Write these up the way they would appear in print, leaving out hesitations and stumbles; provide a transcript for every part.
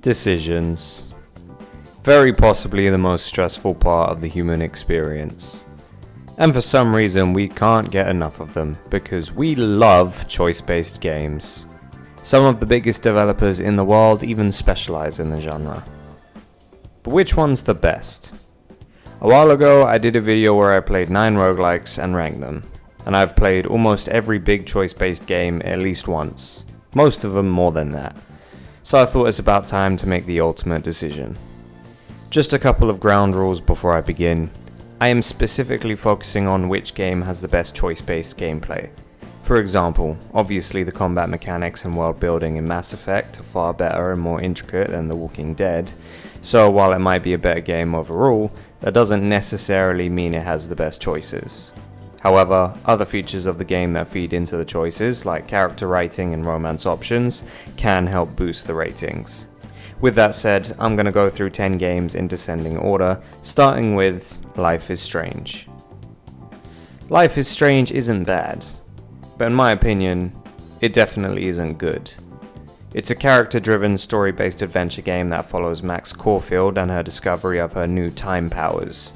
Decisions. Very possibly the most stressful part of the human experience. And for some reason we can't get enough of them because we love choice-based games. Some of the biggest developers in the world even specialize in the genre. But which one's the best? A while ago I did a video where I played 9 roguelikes and ranked them. And I've played almost every big choice-based game at least once. Most of them more than that. So I thought it's about time to make the ultimate decision. Just a couple of ground rules before I begin. I am specifically focusing on which game has the best choice-based gameplay. For example, obviously the combat mechanics and world building in Mass Effect are far better and more intricate than The Walking Dead, so while it might be a better game overall, that doesn't necessarily mean it has the best choices. However, other features of the game that feed into the choices, like character writing and romance options, can help boost the ratings. With that said, I'm going to go through 10 games in descending order, starting with Life is Strange. Life is Strange isn't bad, but in my opinion, it definitely isn't good. It's a character-driven, story-based adventure game that follows Max Caulfield and her discovery of her new time powers.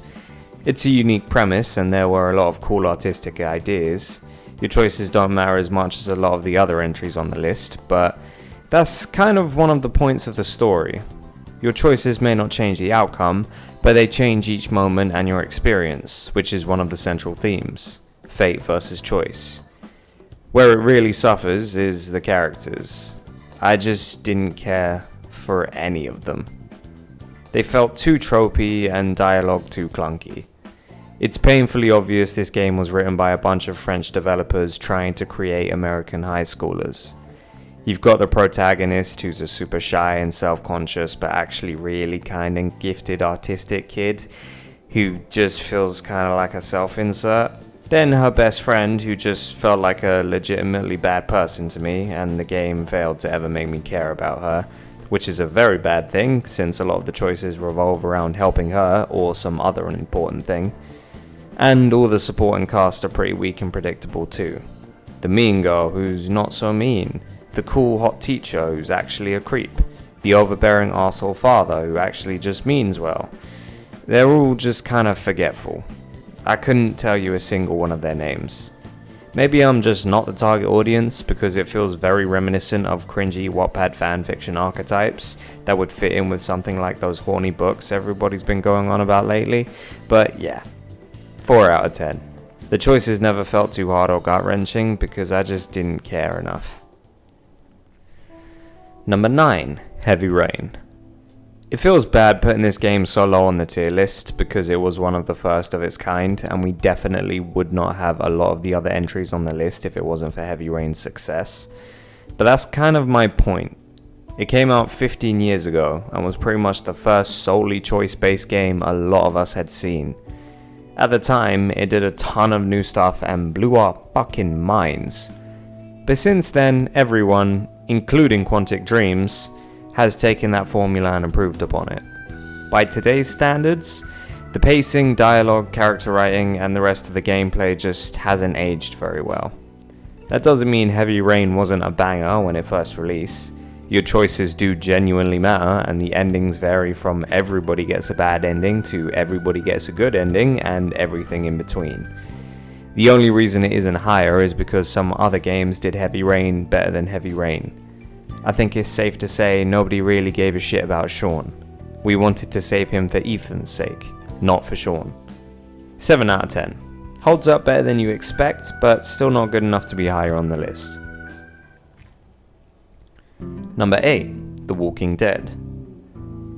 It's a unique premise, and there were a lot of cool artistic ideas. Your choices don't matter as much as a lot of the other entries on the list, but that's kind of one of the points of the story. Your choices may not change the outcome, but they change each moment and your experience, which is one of the central themes: fate versus choice. Where it really suffers is the characters. I just didn't care for any of them. They felt too tropey and dialogue too clunky. It's painfully obvious this game was written by a bunch of French developers trying to create American high schoolers. You've got the protagonist who's a super shy and self-conscious but actually really kind and gifted artistic kid who just feels kind of like a self-insert. Then her best friend who just felt like a legitimately bad person to me, and the game failed to ever make me care about her, which is a very bad thing since a lot of the choices revolve around helping her or some other unimportant thing. And all the supporting cast are pretty weak and predictable too. The mean girl who's not so mean, the cool hot teacher who's actually a creep, the overbearing arsehole father who actually just means well. They're all just kind of forgetful. I couldn't tell you a single one of their names. Maybe I'm just not the target audience because it feels very reminiscent of cringy Wattpad fanfiction archetypes that would fit in with something like those horny books everybody's been going on about lately, but yeah, 4 out of 10. The choices never felt too hard or gut-wrenching because I just didn't care enough. Number 9, Heavy Rain. It feels bad putting this game so low on the tier list because it was one of the first of its kind, and we definitely would not have a lot of the other entries on the list if it wasn't for Heavy Rain's success. But that's kind of my point. It came out 15 years ago and was pretty much the first solely choice-based game a lot of us had seen. At the time, it did a ton of new stuff and blew our fucking minds. But since then, everyone, including Quantic Dreams, has taken that formula and improved upon it. By today's standards, the pacing, dialogue, character writing, and the rest of the gameplay just hasn't aged very well. That doesn't mean Heavy Rain wasn't a banger when it first released. Your choices do genuinely matter, and the endings vary from everybody gets a bad ending to everybody gets a good ending and everything in between. The only reason it isn't higher is because some other games did Heavy Rain better than Heavy Rain. I think it's safe to say nobody really gave a shit about Sean. We wanted to save him for Ethan's sake, not for Sean. 7 out of 10. Holds up better than you expect, but still not good enough to be higher on the list. Number 8, The Walking Dead.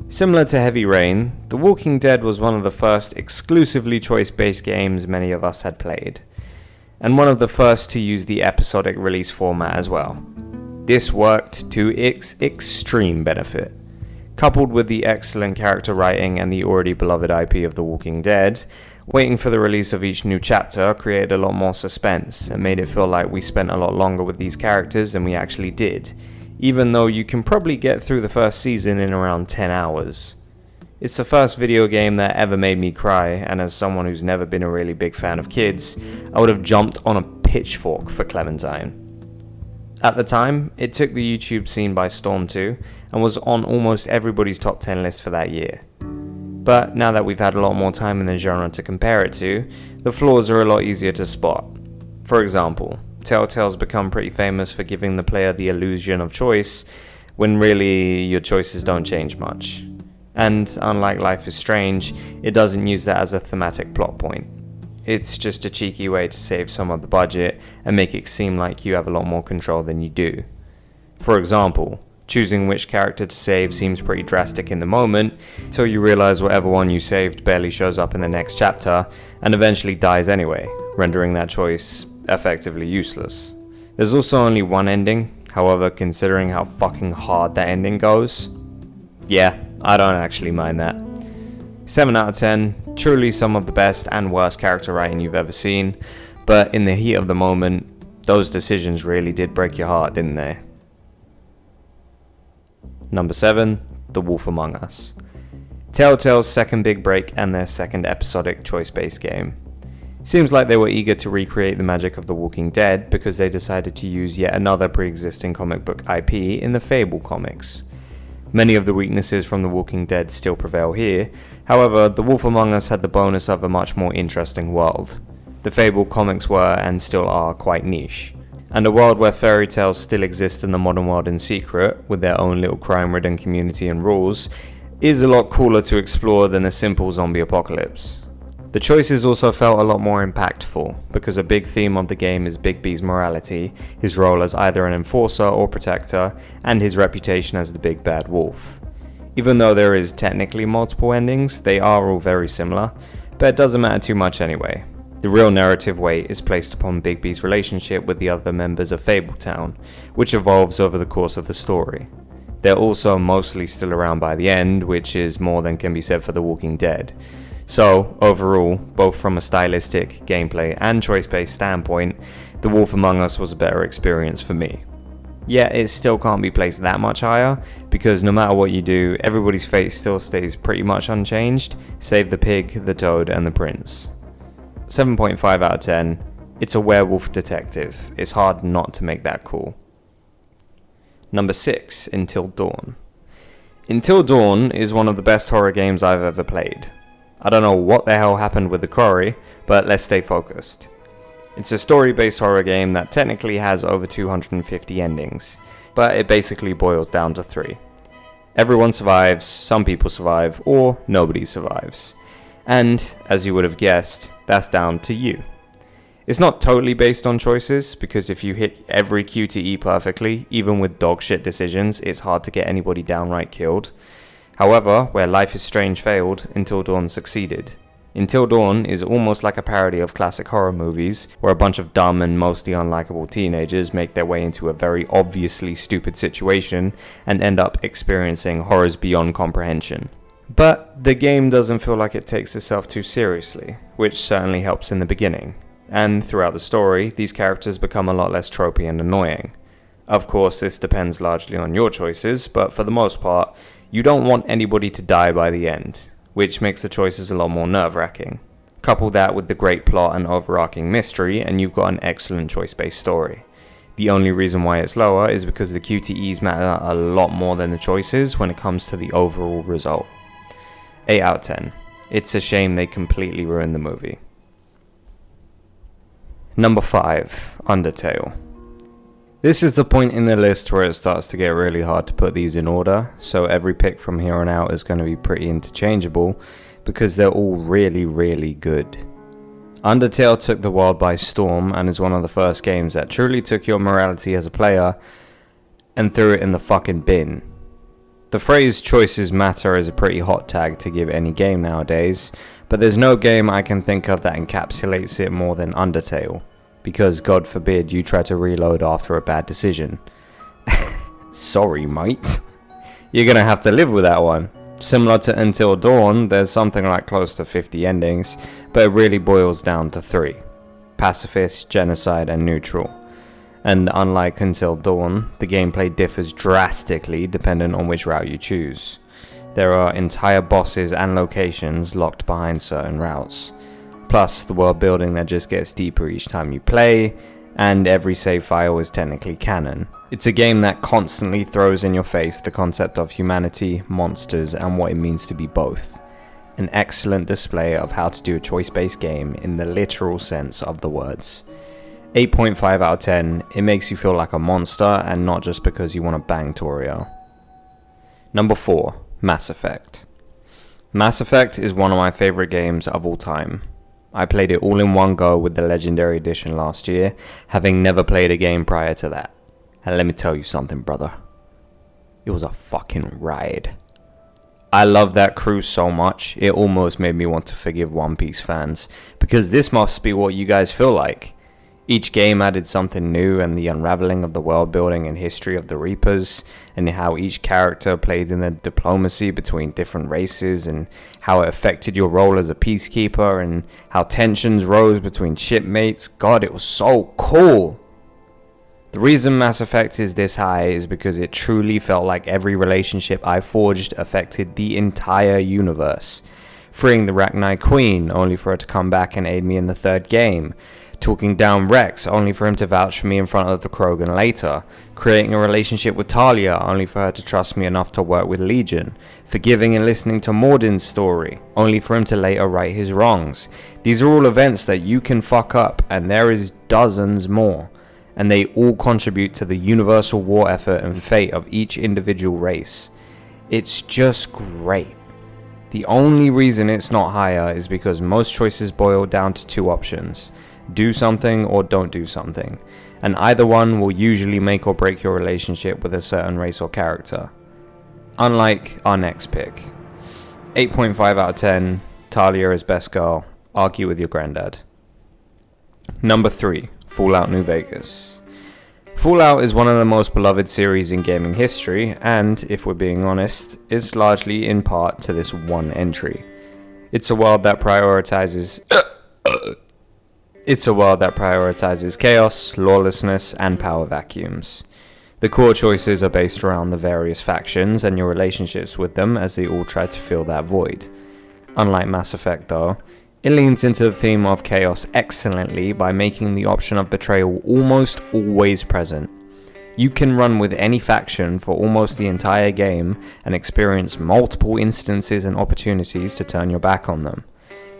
Similar to Heavy Rain, The Walking Dead was one of the first exclusively choice-based games many of us had played, and one of the first to use the episodic release format as well. This worked to its extreme benefit. Coupled with the excellent character writing and the already beloved IP of The Walking Dead, waiting for the release of each new chapter created a lot more suspense and made it feel like we spent a lot longer with these characters than we actually did, even though you can probably get through the first season in around 10 hours. It's the first video game that ever made me cry, and as someone who's never been a really big fan of kids, I would have jumped on a pitchfork for Clementine. At the time, it took the YouTube scene by storm too, and was on almost everybody's top 10 list for that year. But now that we've had a lot more time in the genre to compare it to, the flaws are a lot easier to spot. For example, Telltale's become pretty famous for giving the player the illusion of choice, when really your choices don't change much. And unlike Life is Strange, it doesn't use that as a thematic plot point. It's just a cheeky way to save some of the budget and make it seem like you have a lot more control than you do. For example, choosing which character to save seems pretty drastic in the moment, till you realize whatever one you saved barely shows up in the next chapter, and eventually dies anyway, rendering that choice effectively useless. There's also only one ending, however, considering how fucking hard that ending goes, yeah, I don't actually mind that. 7 out of 10, truly some of the best and worst character writing you've ever seen, but in the heat of the moment, those decisions really did break your heart, didn't they? Number 7, The Wolf Among Us. Telltale's second big break and their second episodic choice-based game. Seems like they were eager to recreate the magic of The Walking Dead because they decided to use yet another pre-existing comic book IP in the Fable comics. Many of the weaknesses from The Walking Dead still prevail here, however, The Wolf Among Us had the bonus of a much more interesting world. The Fable comics were, and still are, quite niche, and a world where fairy tales still exist in the modern world in secret, with their own little crime-ridden community and rules, is a lot cooler to explore than a simple zombie apocalypse. The choices also felt a lot more impactful, because a big theme of the game is Bigby's morality, his role as either an enforcer or protector, and his reputation as the big bad wolf. Even though there is technically multiple endings, they are all very similar, but it doesn't matter too much anyway. The real narrative weight is placed upon Bigby's relationship with the other members of Fabletown, which evolves over the course of the story. They're also mostly still around by the end, which is more than can be said for The Walking Dead. So, overall, both from a stylistic, gameplay, and choice-based standpoint, The Wolf Among Us was a better experience for me. Yet, it still can't be placed that much higher, because no matter what you do, everybody's fate still stays pretty much unchanged, save the pig, the toad, and the prince. 7.5 out of 10, it's a werewolf detective, it's hard not to make that cool. Number 6, Until Dawn. Until Dawn is one of the best horror games I've ever played. I don't know what the hell happened with the quarry, but let's stay focused. It's a story-based horror game that technically has over 250 endings, but it basically boils down to 3. Everyone survives, some people survive, or nobody survives. And, as you would have guessed, that's down to you. It's not totally based on choices, because if you hit every QTE perfectly, even with dogshit decisions, it's hard to get anybody downright killed. However, where Life is Strange failed, Until Dawn succeeded. Until Dawn is almost like a parody of classic horror movies, where a bunch of dumb and mostly unlikable teenagers make their way into a very obviously stupid situation and end up experiencing horrors beyond comprehension. But the game doesn't feel like it takes itself too seriously, which certainly helps in the beginning. And throughout the story, these characters become a lot less tropey and annoying. Of course, this depends largely on your choices, but for the most part, you don't want anybody to die by the end, which makes the choices a lot more nerve-wracking. Couple that with the great plot and overarching mystery, and you've got an excellent choice-based story. The only reason why it's lower is because the QTEs matter a lot more than the choices when it comes to the overall result. 8 out of 10. It's a shame they completely ruined the movie. Number 5, Undertale. This is the point in the list where it starts to get really hard to put these in order, so every pick from here on out is going to be pretty interchangeable, because they're all really, really good. Undertale took the world by storm and is one of the first games that truly took your morality as a player and threw it in the fucking bin. The phrase choices matter is a pretty hot tag to give any game nowadays, but there's no game I can think of that encapsulates it more than Undertale, because God forbid you try to reload after a bad decision. Sorry, mate. You're gonna have to live with that one. Similar to Until Dawn, there's something like close to 50 endings, but it really boils down to 3. Pacifist, genocide, and neutral. And unlike Until Dawn, the gameplay differs drastically depending on which route you choose. There are entire bosses and locations locked behind certain routes. Plus the world building that just gets deeper each time you play, and every save file is technically canon. It's a game that constantly throws in your face the concept of humanity, monsters, and what it means to be both. An excellent display of how to do a choice-based game in the literal sense of the words. 8.5 out of 10, it makes you feel like a monster and not just because you want to bang Torio. Number 4, Mass Effect. Mass Effect is one of my favorite games of all time. I played it all in one go with the Legendary Edition last year, having never played a game prior to that. And let me tell you something, brother. It was a fucking ride. I love that crew so much, it almost made me want to forgive One Piece fans, because this must be what you guys feel like. Each game added something new, and the unraveling of the world building and history of the Reapers, and how each character played in the diplomacy between different races, and how it affected your role as a peacekeeper, and how tensions rose between shipmates. God, it was so cool. The reason Mass Effect is this high is because it truly felt like every relationship I forged affected the entire universe. Freeing the Rachni Queen, only for her to come back and aid me in the third game. Talking down Rex, only for him to vouch for me in front of the Krogan later. Creating a relationship with Talia, only for her to trust me enough to work with Legion. Forgiving and listening to Mordin's story, only for him to later right his wrongs. These are all events that you can fuck up, and there is dozens more. And they all contribute to the universal war effort and fate of each individual race. It's just great. The only reason it's not higher is because most choices boil down to two options. Do something or don't do something. And either one will usually make or break your relationship with a certain race or character. Unlike our next pick. 8.5 out of 10, Talia is best girl. Argue with your granddad. Number 3. Fallout New Vegas. Fallout is one of the most beloved series in gaming history, and, if we're being honest, is largely in part to this one entry. It's a world that prioritizes chaos, lawlessness, and power vacuums. The core choices are based around the various factions and your relationships with them as they all try to fill that void. Unlike Mass Effect though, it leans into the theme of chaos excellently by making the option of betrayal almost always present. You can run with any faction for almost the entire game and experience multiple instances and opportunities to turn your back on them.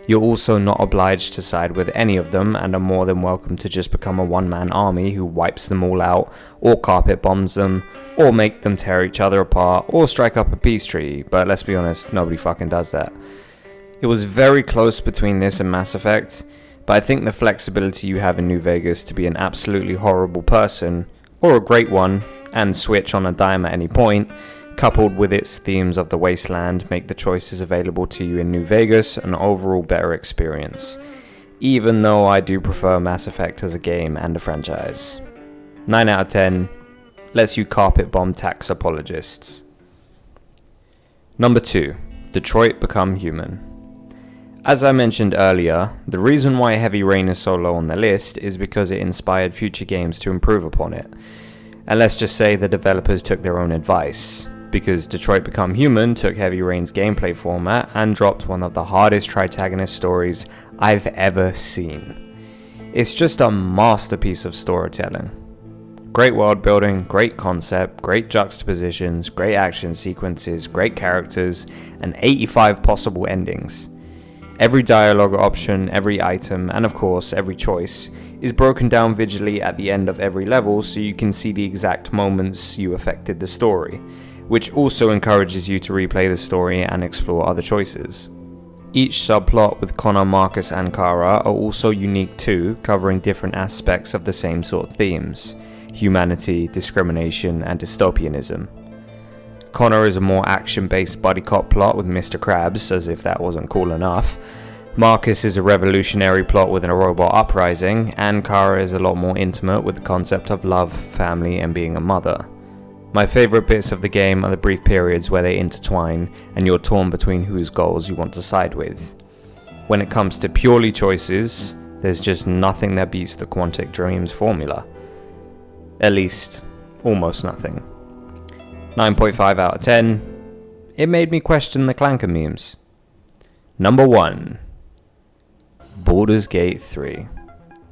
You're also not obliged to side with any of them and are more than welcome to just become a one-man army who wipes them all out, or carpet bombs them, or make them tear each other apart, or strike up a peace treaty, but let's be honest, nobody fucking does that. It was very close between this and Mass Effect, but I think the flexibility you have in New Vegas to be an absolutely horrible person, or a great one, and switch on a dime at any point, coupled with its themes of the wasteland, make the choices available to you in New Vegas an overall better experience, even though I do prefer Mass Effect as a game and a franchise. 9 out of 10, lets you carpet bomb tax apologists. Number 2, Detroit Become Human. As I mentioned earlier, the reason why Heavy Rain is so low on the list is because it inspired future games to improve upon it. And let's just say the developers took their own advice, because Detroit Become Human took Heavy Rain's gameplay format and dropped one of the hardest tritagonist stories I've ever seen. It's just a masterpiece of storytelling. Great world building, great concept, great juxtapositions, great action sequences, great characters, and 85 possible endings. Every dialogue option, every item, and of course every choice is broken down visually at the end of every level so you can see the exact moments you affected the story, which also encourages you to replay the story and explore other choices. Each subplot with Connor, Marcus, and Kara are also unique too, covering different aspects of the same sort of themes: humanity, discrimination, and dystopianism. Connor is a more action-based buddy cop plot with Mr. Krabs, as if that wasn't cool enough. Marcus is a revolutionary plot with a robot uprising, and Kara is a lot more intimate with the concept of love, family, and being a mother. My favourite bits of the game are the brief periods where they intertwine, and you're torn between whose goals you want to side with. When it comes to purely choices, there's just nothing that beats the Quantic Dreams formula. At least, almost nothing. 9.5 out of 10. It made me question the Clanker memes. Number 1. Baldur's Gate 3.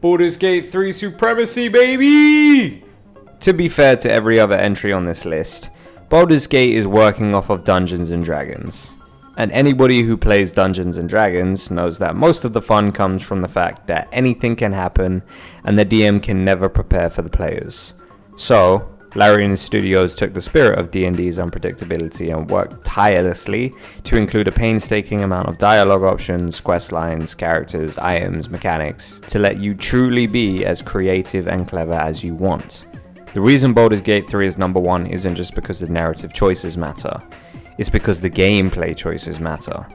Baldur's Gate 3 supremacy, baby! To be fair to every other entry on this list, Baldur's Gate is working off of Dungeons & Dragons. And anybody who plays Dungeons & Dragons knows that most of the fun comes from the fact that anything can happen and the DM can never prepare for the players. So, Larian Studios took the spirit of D&D's unpredictability and worked tirelessly to include a painstaking amount of dialogue options, quest lines, characters, items, mechanics, to let you truly be as creative and clever as you want. The reason Baldur's Gate 3 is number one isn't just because the narrative choices matter, it's because the gameplay choices matter.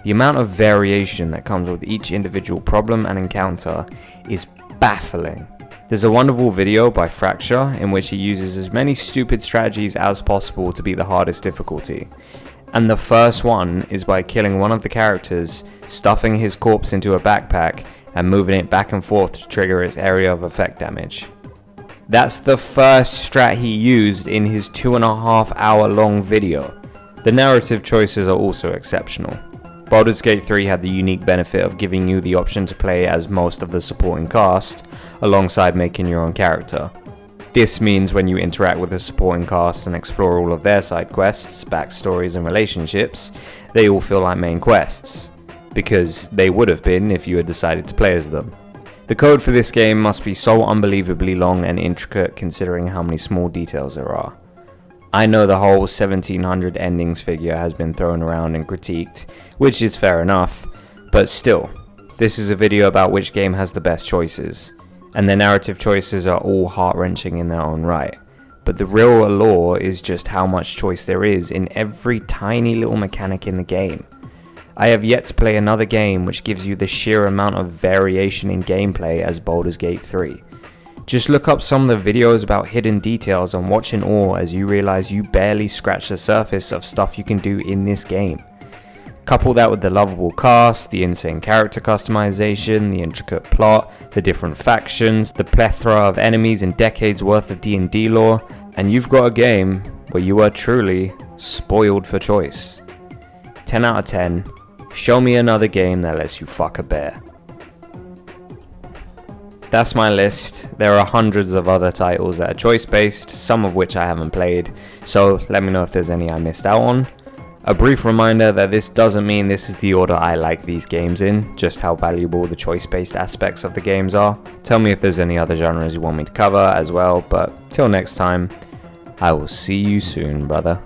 The amount of variation that comes with each individual problem and encounter is baffling. There's a wonderful video by Fracture in which he uses as many stupid strategies as possible to beat the hardest difficulty. And the first one is by killing one of the characters, stuffing his corpse into a backpack, and moving it back and forth to trigger its area of effect damage. That's the first strat he used in his 2.5 hour long video. The narrative choices are also exceptional. Baldur's Gate 3 had the unique benefit of giving you the option to play as most of the supporting cast, alongside making your own character. This means when you interact with the supporting cast and explore all of their side quests, backstories and relationships, they all feel like main quests, because they would have been if you had decided to play as them. The code for this game must be so unbelievably long and intricate considering how many small details there are. I know the whole 1700 endings figure has been thrown around and critiqued, which is fair enough, but still, this is a video about which game has the best choices, and the narrative choices are all heart-wrenching in their own right, but the real allure is just how much choice there is in every tiny little mechanic in the game. I have yet to play another game which gives you the sheer amount of variation in gameplay as Baldur's Gate 3. Just look up some of the videos about hidden details and watch in awe as you realize you barely scratch the surface of stuff you can do in this game. Couple that with the lovable cast, the insane character customization, the intricate plot, the different factions, the plethora of enemies and decades worth of D&D lore, and you've got a game where you are truly spoiled for choice. 10 out of 10, show me another game that lets you fuck a bear. That's my list. There are hundreds of other titles that are choice-based, some of which I haven't played, so let me know if there's any I missed out on. A brief reminder that this doesn't mean this is the order I like these games in, just how valuable the choice-based aspects of the games are. Tell me if there's any other genres you want me to cover as well, but till next time, I will see you soon, brother.